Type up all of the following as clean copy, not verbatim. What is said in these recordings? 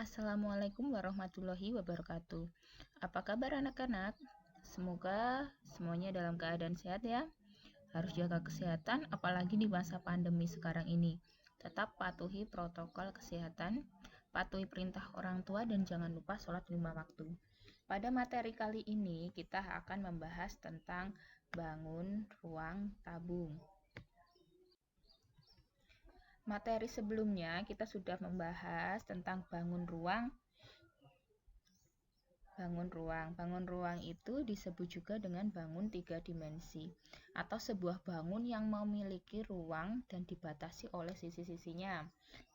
Assalamualaikum warahmatullahi wabarakatuh. Apa kabar anak-anak? Semoga semuanya dalam keadaan sehat ya. Harus jaga kesehatan apalagi di masa pandemi sekarang ini. Tetap patuhi protokol kesehatan, patuhi perintah orang tua dan jangan lupa sholat 5 waktu. Pada materi kali ini kita akan membahas tentang bangun ruang tabung. Materi sebelumnya kita sudah membahas tentang bangun ruang. Bangun ruang itu disebut juga dengan bangun 3 dimensi atau sebuah bangun yang memiliki ruang dan dibatasi oleh sisi-sisinya.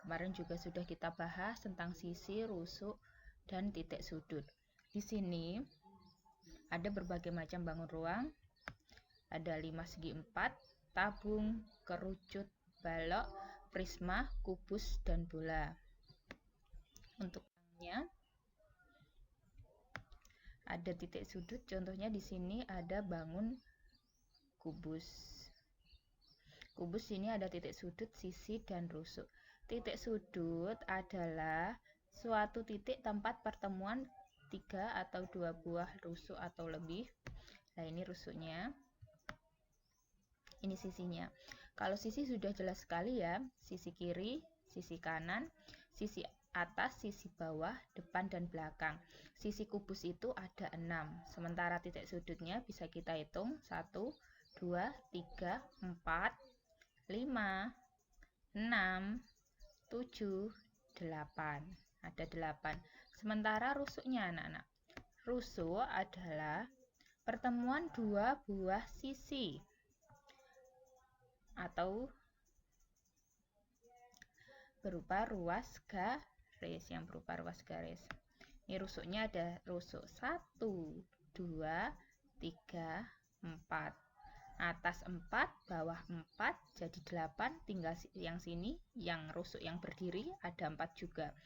Kemarin juga sudah kita bahas tentang sisi, rusuk, dan titik sudut. Di sini ada berbagai macam bangun ruang. Ada 5 segi 4, tabung, kerucut, balok, prisma, kubus, dan bola. Untuk ada titik sudut, contohnya di sini ada bangun kubus. Kubus ini ada titik sudut, sisi, dan rusuk. Titik sudut adalah suatu titik tempat pertemuan 3 atau 2 buah rusuk atau lebih. Nah, ini rusuknya. Ini sisinya. Kalau sisi sudah jelas sekali ya, sisi kiri, sisi kanan, sisi atas, sisi bawah, depan, dan belakang. Sisi kubus itu ada 6, sementara titik sudutnya bisa kita hitung 1, 2, 3, 4, 5, 6, 7, 8. Ada 8. Sementara rusuknya anak-anak. Rusuk adalah pertemuan 2 buah sisi atau berupa ruas garis, Ini rusuknya ada rusuk 1, 2, 3, 4. Atas 4, bawah 4, jadi 8, tinggal yang sini, yang rusuk yang berdiri ada 4 juga.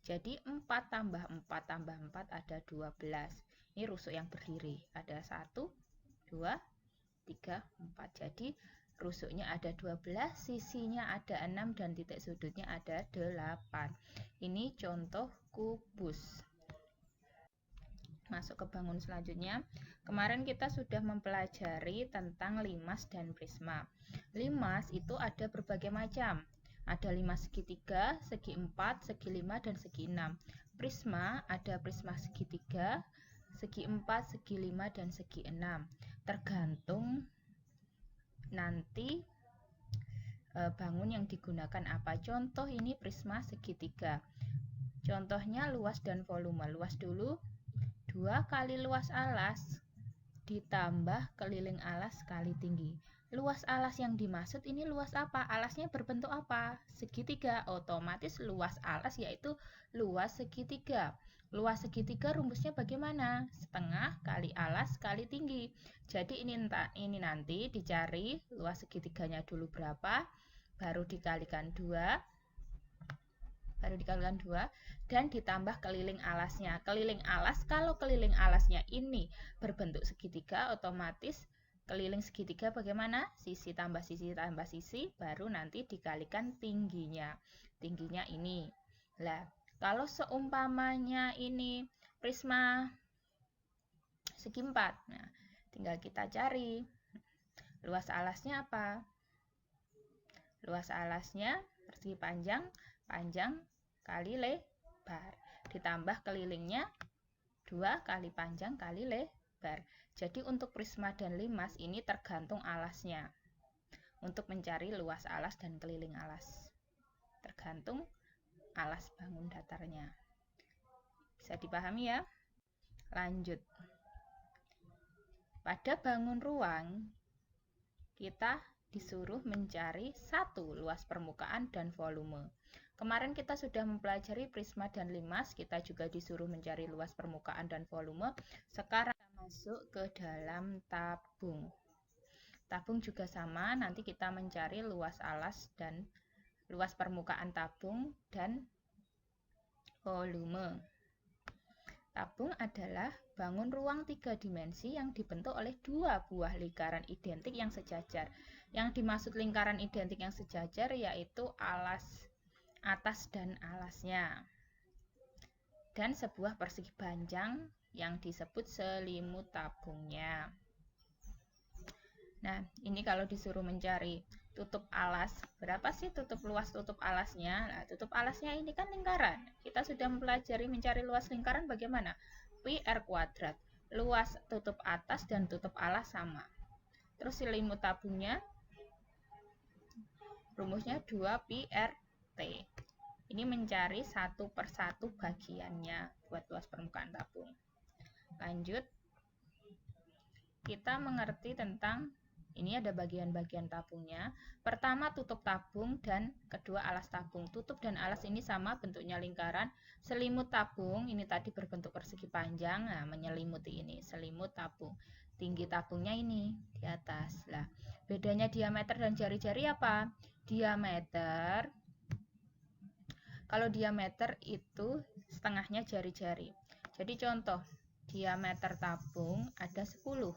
Jadi 4 tambah 4 tambah 4 ada 12. Ini rusuk yang berdiri, ada 1, 2, 3, 4. Jadi rusuknya ada 12, sisinya ada 6, dan titik sudutnya ada 8. Ini contoh kubus. Masuk ke bangun selanjutnya. Kemarin kita sudah mempelajari tentang limas dan prisma. Limas itu ada berbagai macam. Ada limas segitiga, segi 4, segi 5, dan segi 6. Prisma ada prisma segitiga, segi 4, segi 5, dan segi 6. Tergantung nanti bangun yang digunakan apa. Contoh ini prisma segitiga. Contohnya luas dan volume. Luas dulu, 2 kali luas alas ditambah keliling alas kali tinggi. Luas alas yang dimaksud ini luas apa? Alasnya berbentuk apa? Segitiga. Otomatis luas alas yaitu luas segitiga. Luas segitiga rumusnya bagaimana? Setengah kali alas kali tinggi. Jadi ini nanti dicari luas segitiganya dulu berapa, baru dikalikan 2, dan ditambah keliling alasnya. Keliling alas, kalau keliling alasnya ini berbentuk segitiga, otomatis keliling segitiga bagaimana? Sisi tambah sisi tambah sisi, baru nanti dikalikan tingginya. Tingginya ini. Lah, kalau seumpamanya ini prisma segi 4, nah, tinggal kita cari luas alasnya apa? Luas alasnya persegi panjang kali lebar, ditambah kelilingnya 2 kali panjang kali lebar. Jadi untuk prisma dan limas ini tergantung alasnya. Untuk mencari luas alas dan keliling alas, tergantung alas bangun datarnya. Bisa dipahami ya? Lanjut. Pada bangun ruang, kita disuruh mencari 1 luas permukaan dan volume. Kemarin kita sudah mempelajari prisma dan limas, kita juga disuruh mencari luas permukaan dan volume. Sekarang kita masuk ke dalam tabung. Tabung juga sama, nanti kita mencari luas alas dan luas permukaan tabung dan volume. Tabung adalah bangun ruang 3 dimensi yang dibentuk oleh 2 buah lingkaran identik yang sejajar. Yang dimaksud lingkaran identik yang sejajar yaitu alas atas dan alasnya. dan sebuah persegi panjang yang disebut selimut tabungnya. Nah, ini kalau disuruh mencari tutup alas, berapa sih luas tutup alasnya? Nah, tutup alasnya ini kan lingkaran. Kita sudah mempelajari mencari luas lingkaran bagaimana? Pi R kuadrat. Luas tutup atas dan tutup alas sama. Terus selimut tabungnya, rumusnya 2pi R T. Ini mencari satu per satu bagiannya buat luas permukaan tabung. Lanjut, kita mengerti tentang ini ada bagian-bagian tabungnya. Pertama tutup tabung dan kedua alas tabung. Tutup dan alas ini sama, bentuknya lingkaran. Selimut tabung ini tadi berbentuk persegi panjang, nah menyelimuti ini selimut tabung. Tinggi tabungnya ini di atas. Lah, bedanya diameter dan jari-jari apa? Diameter, kalau diameter itu setengahnya jari-jari. Jadi contoh, diameter tabung ada 10.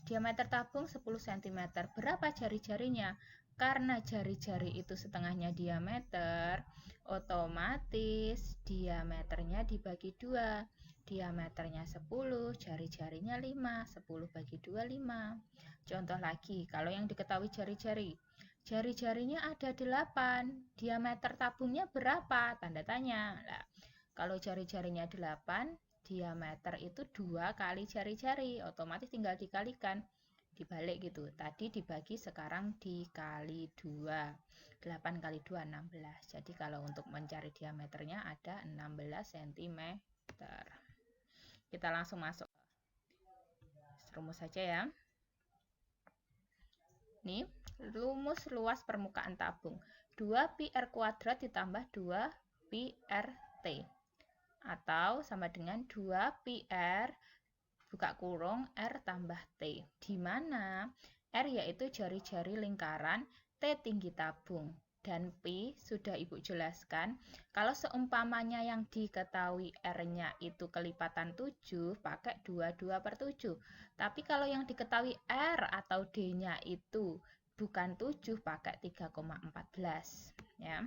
Diameter tabung 10 cm. Berapa jari-jarinya? Karena jari-jari itu setengahnya diameter, otomatis diameternya dibagi 2. Diameternya 10, jari-jarinya 5. 10 bagi 2, 5. Contoh lagi, kalau yang diketahui jari-jari. Jari-jarinya ada 8. Diameter tabungnya berapa? Tanda tanya. Nah, kalau jari-jarinya 8, diameter itu 2 kali jari-jari. Otomatis tinggal dikalikan. Dibalik gitu. Tadi dibagi, sekarang dikali 2. 8 kali 2, 16. Jadi kalau untuk mencari diameternya ada 16 cm. Kita langsung masuk. Rumus saja ya. Ini rumus luas permukaan tabung. 2pi R kuadrat ditambah 2pi RT. Atau sama dengan 2pi R buka kurung R tambah T. Di mana R yaitu jari-jari lingkaran, T tinggi tabung. Dan Pi sudah Ibu jelaskan, kalau seumpamanya yang diketahui R-nya itu kelipatan 7, pakai 22/7. Tapi kalau yang diketahui R atau D-nya itu bukan 7, pakai 3,14. Ya.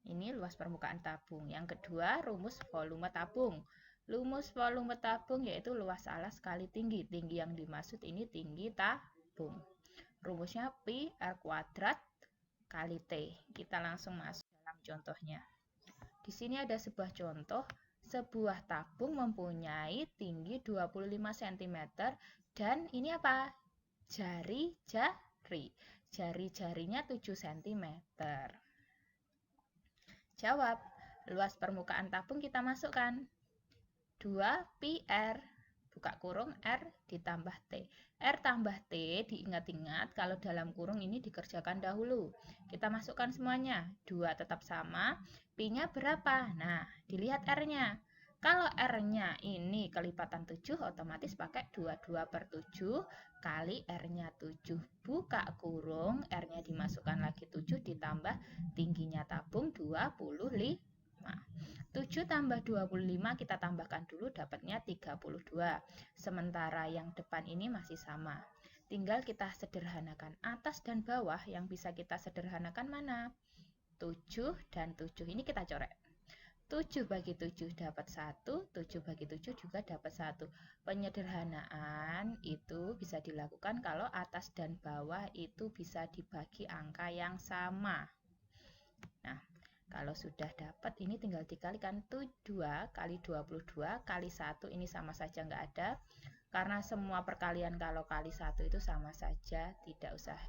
Ini luas permukaan tabung. Yang kedua, rumus volume tabung. Rumus volume tabung yaitu luas alas kali tinggi. Tinggi yang dimaksud ini tinggi tabung. Rumusnya pi R kuadrat kali T. Kita langsung masuk dalam contohnya. Di sini ada sebuah contoh. Sebuah tabung mempunyai tinggi 25 cm dan ini apa? Jari-jari. Jari-jarinya 7 cm. Jawab. Luas permukaan tabung kita masukkan. 2pi R buka kurung R ditambah T. R tambah T diingat-ingat kalau dalam kurung ini dikerjakan dahulu. Kita masukkan semuanya. 2 tetap sama. Pi-nya berapa? Nah, dilihat R-nya. Kalau R-nya ini kelipatan 7, otomatis pakai 22/7 kali R-nya 7. Buka kurung, R-nya dimasukkan lagi 7 ditambah tingginya tabung 25. 7 tambah 25 kita tambahkan dulu, dapatnya 32. Sementara yang depan ini masih sama. Tinggal kita sederhanakan atas dan bawah. Yang bisa kita sederhanakan mana? 7 dan 7. Ini kita coret. 7 bagi 7 dapat 1. 7 bagi 7 juga dapat 1. Penyederhanaan itu bisa dilakukan kalau atas dan bawah itu bisa dibagi angka yang sama. Nah, kalau sudah dapat, ini tinggal dikalikan 2 kali 22 kali 1, ini sama saja nggak ada. Karena semua perkalian kalau kali 1 itu sama saja, tidak usah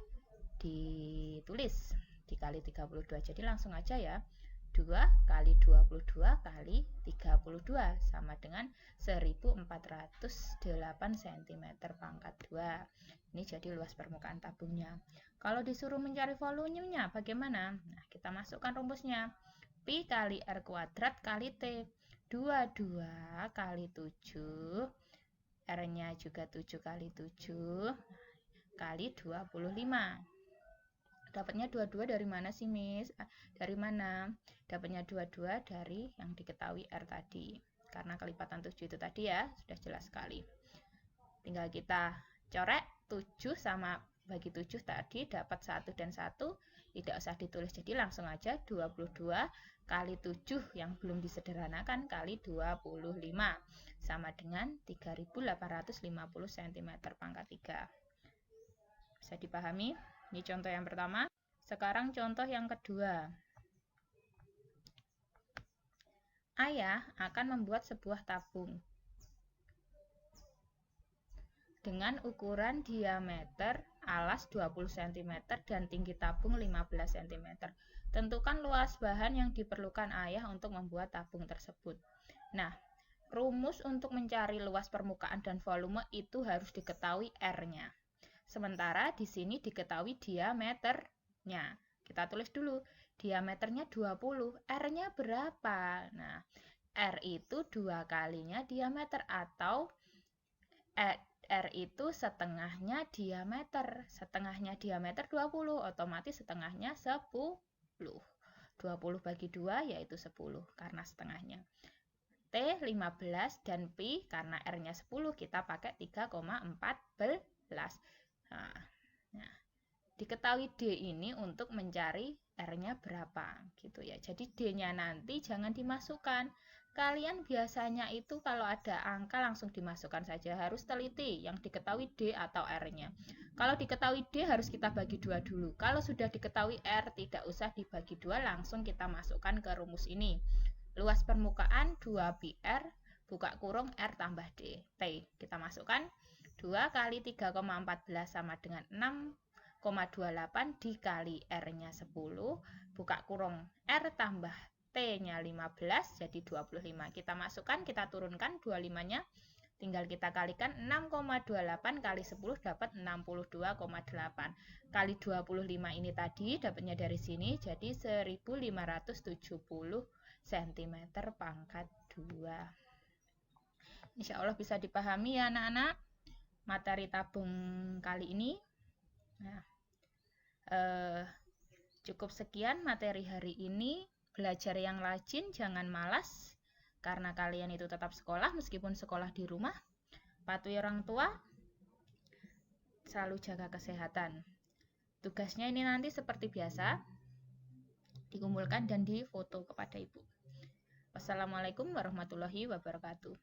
ditulis. Dikali 32, jadi langsung aja ya. 2 kali 22 kali 32 sama dengan 1408 cm pangkat 2. Ini jadi luas permukaan tabungnya. Kalau disuruh mencari volumenya bagaimana? Nah, kita masukkan rumusnya. Pi kali R kuadrat kali T. 22 kali 7. R-nya juga 7 kali 7 kali 25. Dapatnya 22 dari mana sih, Miss? Dari mana? Dapatnya 22 dari yang diketahui R tadi. Karena kelipatan 7 itu tadi ya, sudah jelas sekali. Tinggal kita coret 7 sama bagi 7 tadi, dapat 1 dan 1. tidak usah ditulis, jadi langsung aja 22 kali 7 yang belum disederhanakan kali 25 sama dengan 3850 cm pangkat 3. Bisa dipahami? Ini contoh yang pertama. Sekarang contoh yang kedua. Ayah akan membuat sebuah tabung dengan ukuran diameter alas 20 cm dan tinggi tabung 15 cm. Tentukan luas bahan yang diperlukan ayah untuk membuat tabung tersebut. Nah, rumus untuk mencari luas permukaan dan volume itu harus diketahui R-nya. Sementara di sini diketahui diameternya. Kita tulis dulu, diameternya 20, R-nya berapa? Nah, R itu 2 kalinya diameter atau R itu setengahnya diameter. Setengahnya diameter 20, otomatis setengahnya 10. 20 bagi 2 yaitu 10 karena setengahnya. T 15 dan Pi karena R-nya 10 kita pakai 3,14. Nah, diketahui D ini untuk mencari R-nya berapa gitu ya. Jadi D-nya nanti jangan dimasukkan. Kalian biasanya itu kalau ada angka langsung dimasukkan saja, harus teliti yang diketahui D atau R-nya. Kalau diketahui D harus kita bagi 2 dulu. Kalau sudah diketahui R tidak usah dibagi 2, langsung kita masukkan ke rumus ini. Luas permukaan 2πr buka kurung R tambah D. T kita masukkan 2 kali 3,14 sama dengan 6,28 dikali R-nya 10 buka kurung R tambah T-nya 15 jadi 25. Kita masukkan, kita turunkan 25-nya, tinggal kita kalikan 6,28 kali 10 dapat 62,8. Kali 25 ini tadi dapatnya dari sini jadi 1570 cm pangkat 2. Insya Allah bisa dipahami ya anak-anak materi tabung kali ini. Nah, cukup sekian materi hari ini. Belajar yang rajin, jangan malas, karena kalian itu tetap sekolah meskipun sekolah di rumah. Patuhi orang tua, selalu jaga kesehatan. Tugasnya ini nanti seperti biasa, dikumpulkan dan difoto kepada ibu. Wassalamualaikum warahmatullahi wabarakatuh.